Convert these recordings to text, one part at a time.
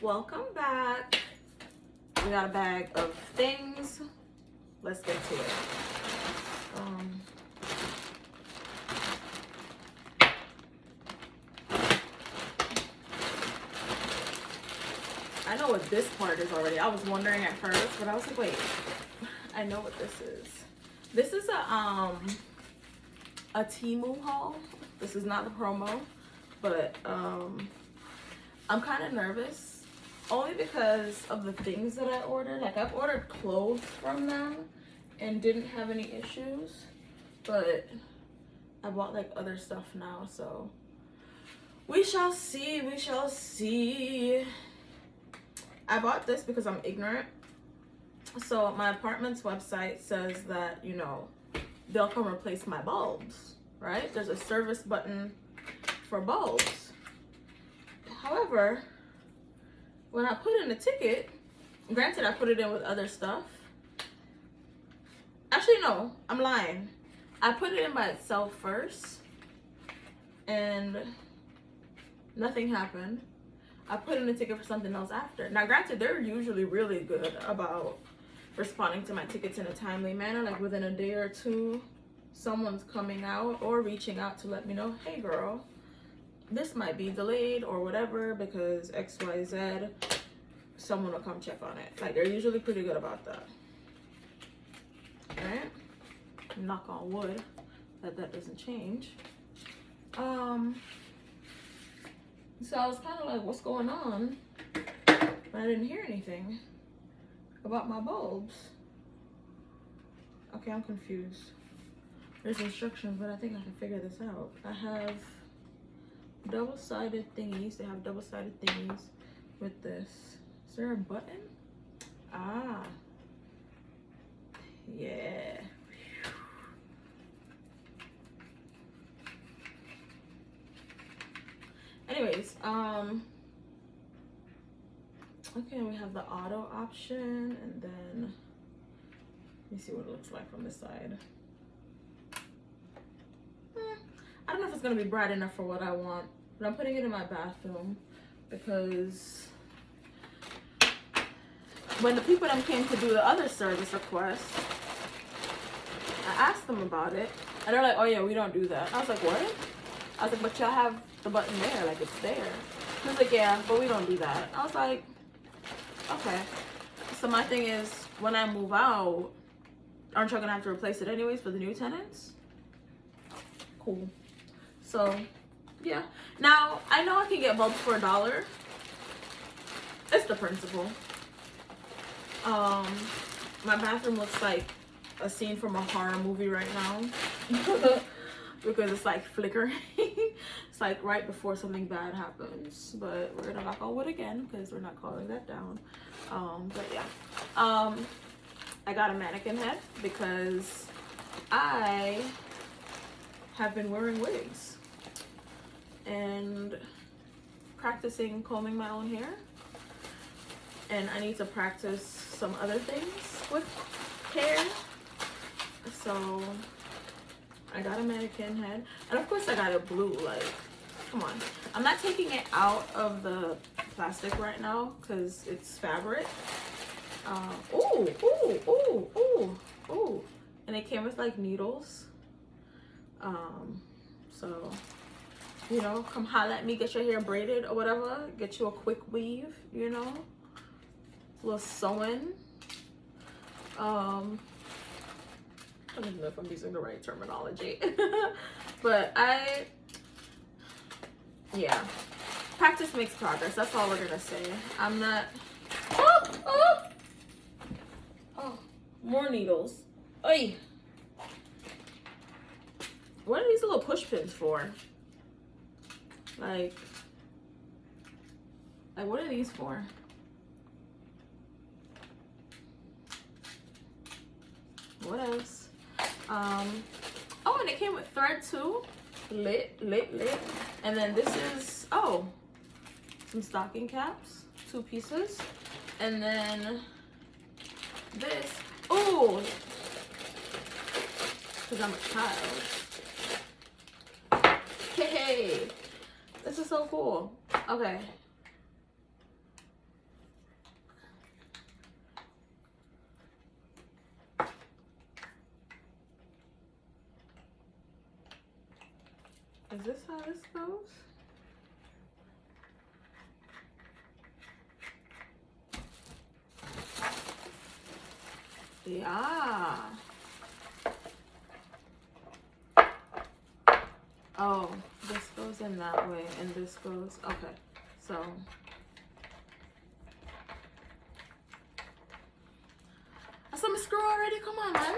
Welcome back. We got a bag of things. Let's get to it. I know what this part is already. I was wondering at first, but I was like, wait, I know what this is. This is a Temu haul. This is not the promo, but I'm kind of nervous only because of the things that I ordered. Like, I've ordered clothes from them and didn't have any issues, but I bought like other stuff now, so we shall see. We shall see. I bought this because I'm ignorant. So my apartment's website says that, you know, they'll come replace my bulbs, right? There's a service button for bulbs. However, when I put in a ticket, granted I put it in with other stuff. Actually, no, I'm lying. I put it in by itself first and nothing happened. I put in a ticket for something else after. Now, granted, they're usually really good about responding to my tickets in a timely manner. Like within a day or two, someone's coming out or reaching out to let me know, hey girl, this might be delayed or whatever because XYZ. Someone will come check on it. Like, they're usually pretty good about that. Alright? Knock on wood that doesn't change. So I was kind of like, what's going on? But I didn't hear anything about my bulbs. Okay, I'm confused. There's instructions, but I think I can figure this out. I have double-sided thingies. They have double-sided thingies with this. Is there a button? Ah. Yeah. Anyways, okay, we have the auto option, and then let me see what it looks like from this side. I don't know if it's gonna be bright enough for what I want, but I'm putting it in my bathroom because when the people that came to do the other service request, I asked them about it, and they're like, oh yeah, we don't do that. I was like, what? I was like, but y'all have the button there, like it's there. He was like, yeah, but we don't do that. I was like, okay. So my thing is, when I move out, aren't y'all gonna have to replace it anyways for the new tenants? Cool. So, yeah. Now, I know I can get bulbs for $1. It's the principle. My bathroom looks like a scene from a horror movie right now. Because it's like flickering. It's like right before something bad happens. But we're gonna knock on wood again because we're not calling that down. But yeah. I got a mannequin head because I have been wearing wigs and practicing combing my own hair. And I need to practice some other things with hair. So I got a mannequin head, and of course I got it blue. Like, come on, I'm not taking it out of the plastic right now because it's fabric. Ooh, and it came with like needles. So, you know, come holla at me, get your hair braided or whatever, get you a quick weave, you know, a little sewing. I don't even know if I'm using the right terminology. But yeah, practice makes progress. That's all we're gonna say. I'm not, oh, more needles. Oy. What are these little push pins for? Like what are these for? What else? Oh, and it came with thread too. Lit. And then this is, oh, some stocking caps, 2 pieces. And then this, oh, because I'm a child. Hey, this is so cool. Okay. Is this how this goes? Yeah. Oh, this goes in that way and this goes, okay. So that's a screw already, come on, man.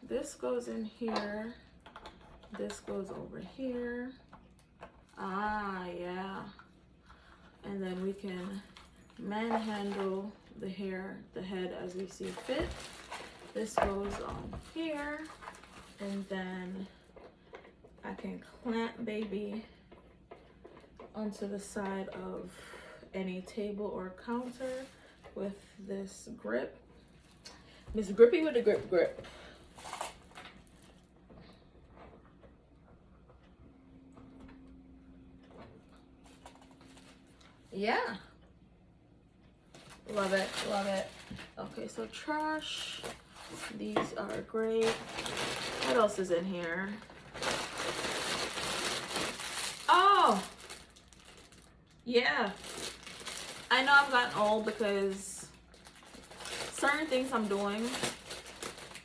This goes in here. This goes over here. Ah, yeah. And then we can manhandle the hair, the head as we see fit. This goes on here. And then I can clamp baby onto the side of any table or counter with this grip. Miss Grippy with the grip. Yeah. Love it, love it. Okay, so trash. These are great. What else is in here? Oh, yeah. I know I've gotten old because certain things I'm doing,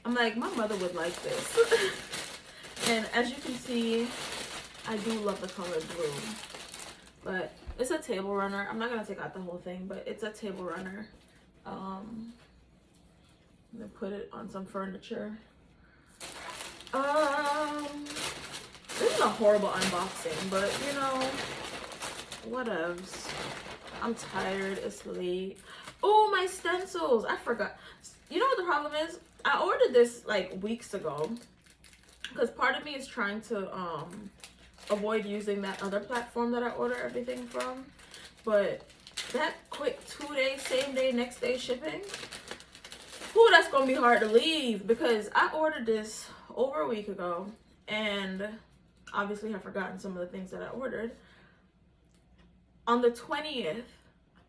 I'm like, my mother would like this. And as you can see, I do love the color blue. But it's a table runner. I'm not going to take out the whole thing, but it's a table runner. I'm going to put it on some furniture. This is a horrible unboxing, but you know, whatevs. I'm tired, it's late. Oh, my stencils, I forgot. You know what the problem is? I ordered this like weeks ago because part of me is trying to avoid using that other platform that I order everything from. But that quick 2-day, same day, next day shipping, ooh, that's gonna be hard to leave because I ordered this over a week ago and obviously have forgotten some of the things that I ordered. On the 20th,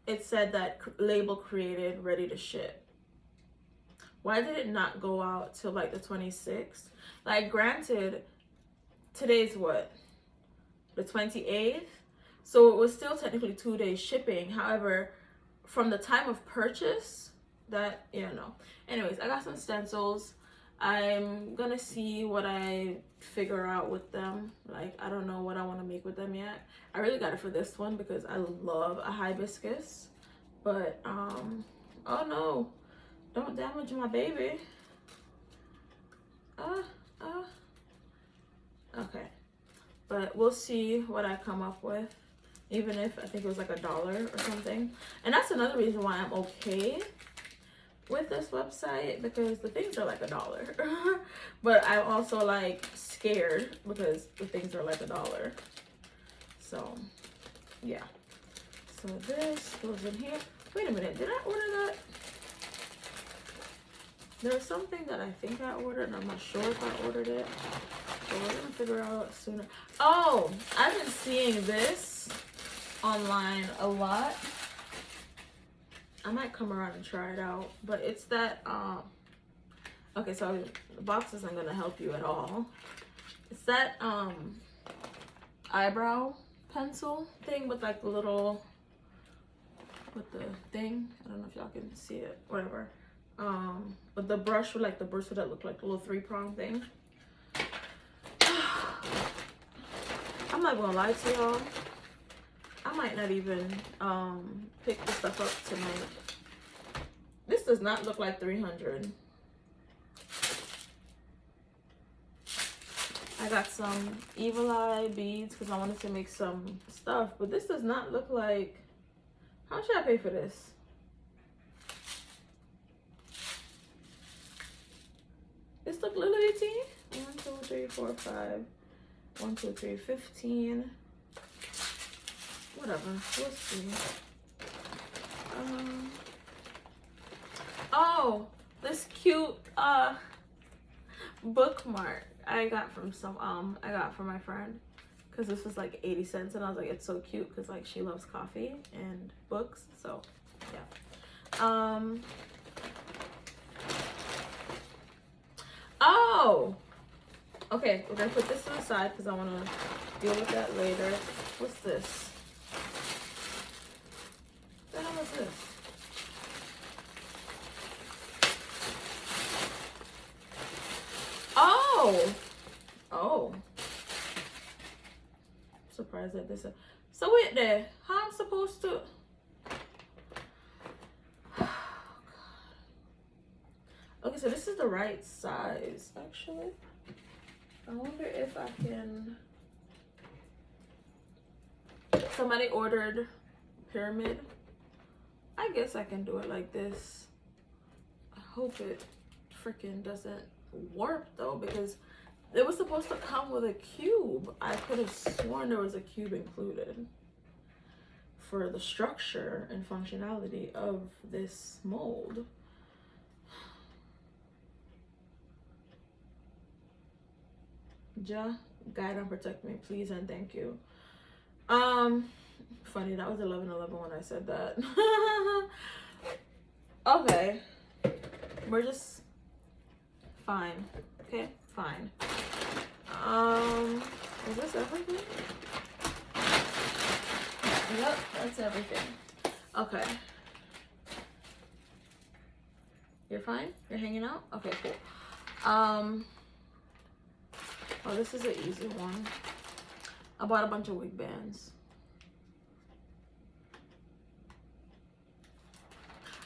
it said that label created, ready to ship. Why did it not go out till like the 26th? Like, granted, today's what? The 28th? So it was still technically 2 days shipping. However, from the time of purchase, that, you know. Anyways, I got some stencils. I'm gonna see what I figure out with them. Like, I don't know what I want to make with them yet. I really got it for this one because I love a hibiscus. But, oh no, don't damage my baby. Okay. But we'll see what I come up with. Even if I think it was like $1 or something. And that's another reason why I'm okay with this website, because the things are like $1. But I'm also like scared because the things are like $1. So yeah. So this goes in here. Wait a minute, did I order that? There's something that I think I ordered and I'm not sure if I ordered it. So we're gonna figure out sooner. Oh, I've been seeing this online a lot. I might come around and try it out, but it's that okay, so the box isn't gonna help you at all. It's that eyebrow pencil thing with like the little, with the thing, I don't know if y'all can see it, whatever. But the brush with like the bristle that look like a little 3-prong thing. I'm not gonna lie to y'all, I might not even pick this stuff up tonight. This does not look like 300. I got some evil eye beads because I wanted to make some stuff, but this does not look like, how much should I pay for this? This look little bitty. 1, 2, 3, 4, 5. 1, 2, 3, 15. Whatever, we'll see. Oh, this cute bookmark I got from some I got from my friend, because this was like 80 cents and I was like, it's so cute because like she loves coffee and books, so yeah. Oh, Okay, we're gonna put this to the side because I want to deal with that later. What's this? What the hell is this? Oh! Oh. I'm surprised that this... So wait there. How I'm supposed to... Okay, so this is the right size, actually. I wonder if I can... Somebody ordered pyramid. I guess I can do it like this. I hope it freaking doesn't warp though, because it was supposed to come with a cube. I could have sworn there was a cube included for the structure and functionality of this mold. Ja, guide and protect me, please and thank you. Funny, that was 11/11 when I said that. Okay, we're just fine. Okay, fine. Is this everything? Yep, that's everything. Okay. You're fine? You're hanging out? Okay, cool. Oh, this is an easy one. I bought a bunch of wig bands.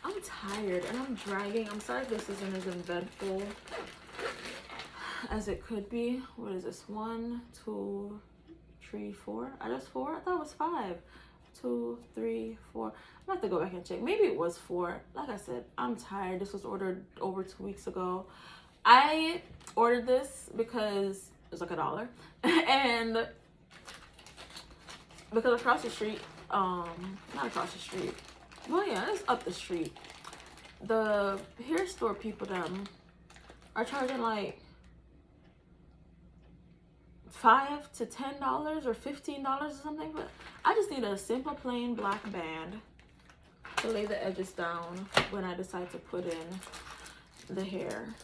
I'm tired and I'm dragging. I'm sorry if this isn't as eventful as it could be. What is this? 1, 2, 3, 4. I just 4? I thought it was 5. 2, 3, 4. I'm gonna have to go back and check. Maybe it was 4. Like I said, I'm tired. This was ordered over 2 weeks ago. I ordered this because it was like $1. And because across the street, not across the street. Well, yeah, it's up the street. The hair store people them are charging like $5 to $10 or $15 or something. But I just need a simple plain black band to lay the edges down when I decide to put in the hair.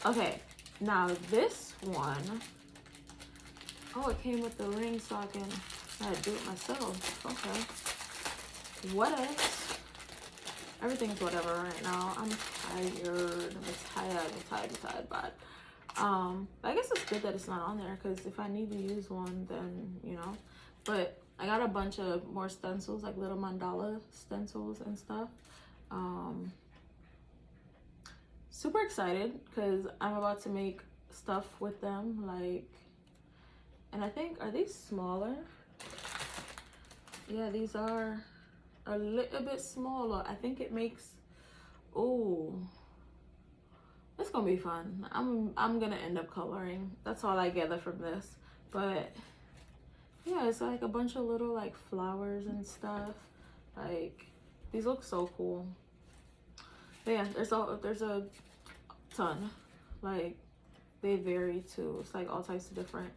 Okay, now this one. Oh, it came with the ring so I can do it myself. Okay. What else? Everything's whatever right now. I'm tired. I'm tired, but I guess it's good that it's not on there, because if I need to use one, then you know. But I got a bunch of more stencils, like little mandala stencils and stuff. Super excited because I'm about to make stuff with them, like, and I think, are these smaller? Yeah, these are a little bit smaller. I think it makes, oh, it's gonna be fun. I'm gonna end up coloring. That's all I gather from this. But yeah, it's like a bunch of little like flowers and stuff. Like, these look so cool. But yeah, there's a ton. Like, they vary too. It's like all types of different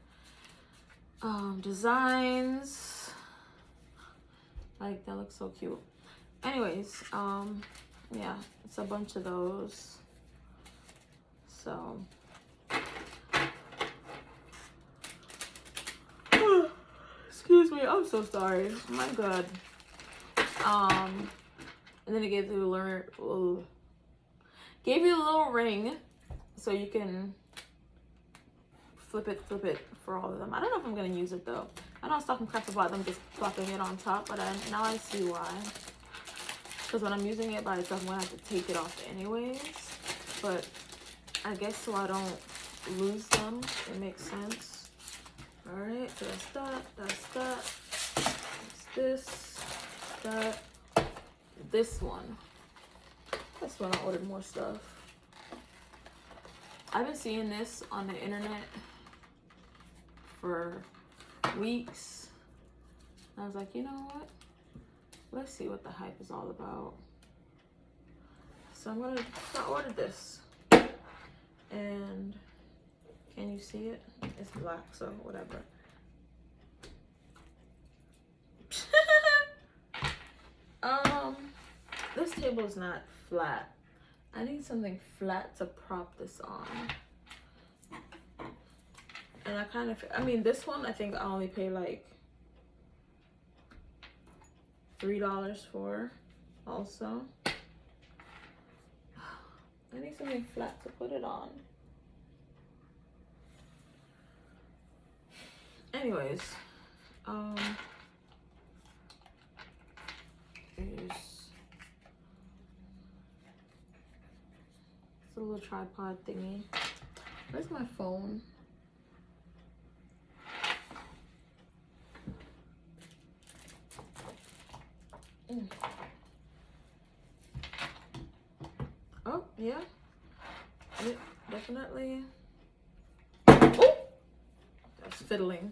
designs. Like, that looks so cute. Anyways, yeah, it's a bunch of those. So excuse me, I'm so sorry. Oh my god. And then it gave you a little ring so you can flip it for all of them. I don't know if I'm gonna use it though. I know I was talking crap about them just plopping it on top, but now I see why. Because when I'm using it by itself, I'm gonna have to take it off anyways. But I guess so I don't lose them, it makes sense. All right, so that's that, that's this, that, this one. This one I ordered more stuff. I've been seeing this on the internet for weeks. I was like, you know what? Let's see what the hype is all about. So I ordered this. And can you see it? It's black, so whatever. This table is not flat. I need something flat to prop this on. And I kind of, I mean, this one I think I only pay like $3 for also. I need something flat to put it on. Anyways, it's a little tripod thingy. Where's my phone? Oh, yeah. It definitely. Oh! That's fiddling.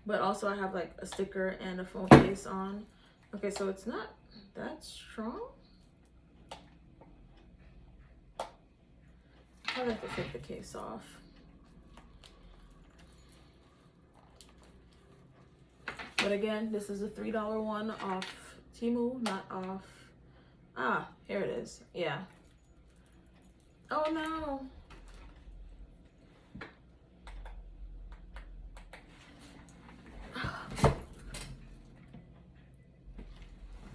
But also I have like a sticker and a phone case on. Okay, so it's not that strong. I probably have to take the case off. But again, this is a $3 one off Temu, not off. Ah, here it is. Yeah. Oh no.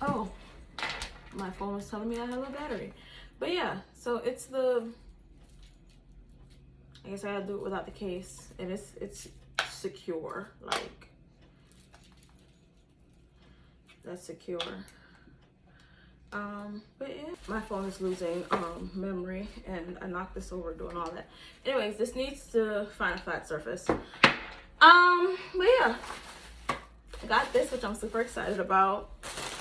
Oh, my phone was telling me I have a battery. But yeah, so it's the, I guess I gotta do it without the case. And it's secure, like, that's secure. But yeah, my phone is losing memory, and I knocked this over doing all that. Anyways, this needs to find a flat surface. But yeah, I got this, which I'm super excited about.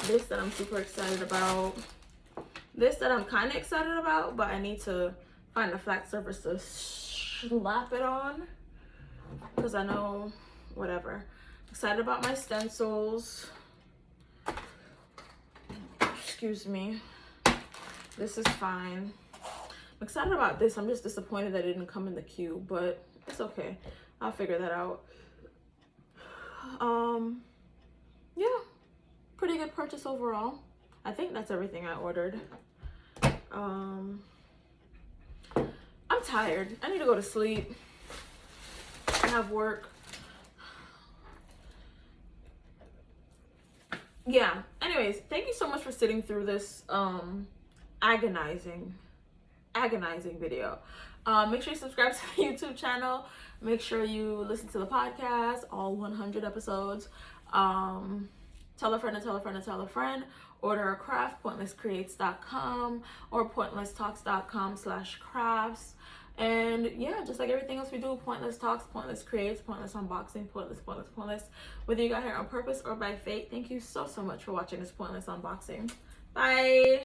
This that I'm super excited about. This that I'm kind of excited about, but I need to find a flat surface to slap it on, because I know, whatever. Excited about my stencils. Excuse me. This is fine. I'm excited about this. I'm just disappointed that it didn't come in the cube, but it's okay. I'll figure that out. Yeah, pretty good purchase overall. I think that's everything I ordered. I'm tired. I need to go to sleep. I have work. Yeah, anyways, thank you so much for sitting through this agonizing video. Make sure you subscribe to the YouTube channel. Make sure you listen to the podcast, all 100 episodes. Tell a friend and tell a friend and tell a friend. Order a craft, pointlesscreates.com or pointlestalks.com/crafts. And yeah, just like everything else we do, Pointless Talks, Pointless Creates, Pointless Unboxing, Pointless. Whether you got here on purpose or by fate, thank you so much for watching this Pointless Unboxing. Bye!